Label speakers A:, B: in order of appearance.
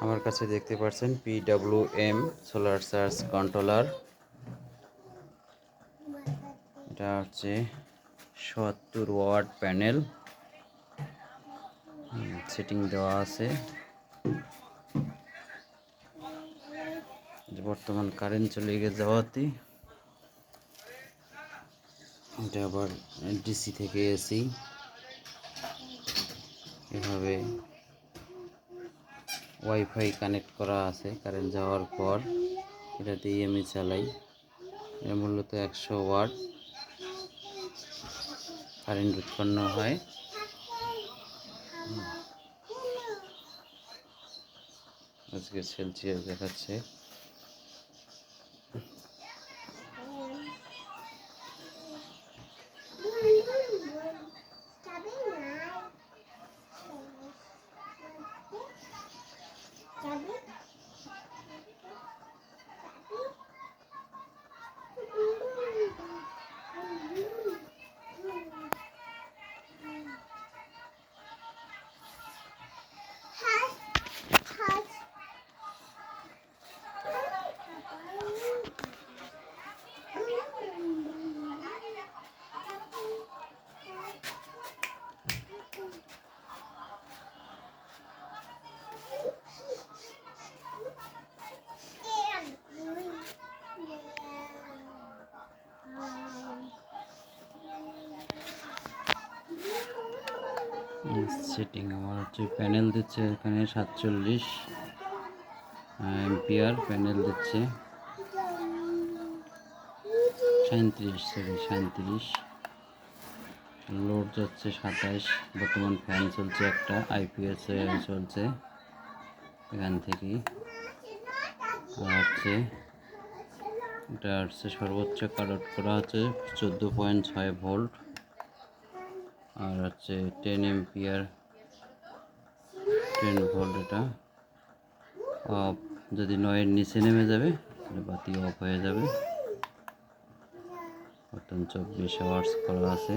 A: আমার কাছে দেখতে পাচ্ছেন PWM সোলার চার্জ কন্ট্রোলার। এটা হচ্ছে ৭০ ওয়াট প্যানেল, সেটিং দেওয়া আছে। বর্তমান কারেন্ট চলে যাওয়াতে এটা আবার ডিসি থেকে এসি এভাবে ওয়াইফাই কানেক্ট করা আছে। কারেন্ট যাওয়ার পর এটা দিয়ে আমি চালাই। এর মূলত ১০০ ওয়াট কারেন্ট উৎপন্ন হয়। আজকে সেলসিয়াস দেখাচ্ছে। সেটিং আমার হচ্ছে প্যানেল দিচ্ছে এখানে ৪৭ এম্পিয়ার প্যানেল দিচ্ছে, 37 লোড যাচ্ছে ২৭। বর্তমান ফ্যান চলছে, একটা IPS চলছে এখান থেকে। হচ্ছে এটা হচ্ছে সর্বোচ্চ কাট করা হচ্ছে 14.6 ভোল্ট, আর হচ্ছে 10 এম্পিয়ার 10 ভোল্ট। এটা অফ, যদি ৯-এর নিচে নেমে যাবে তাহলে বাতি অফ হয়ে যাবে। বর্তমান 24 আওয়ার্স করা আছে।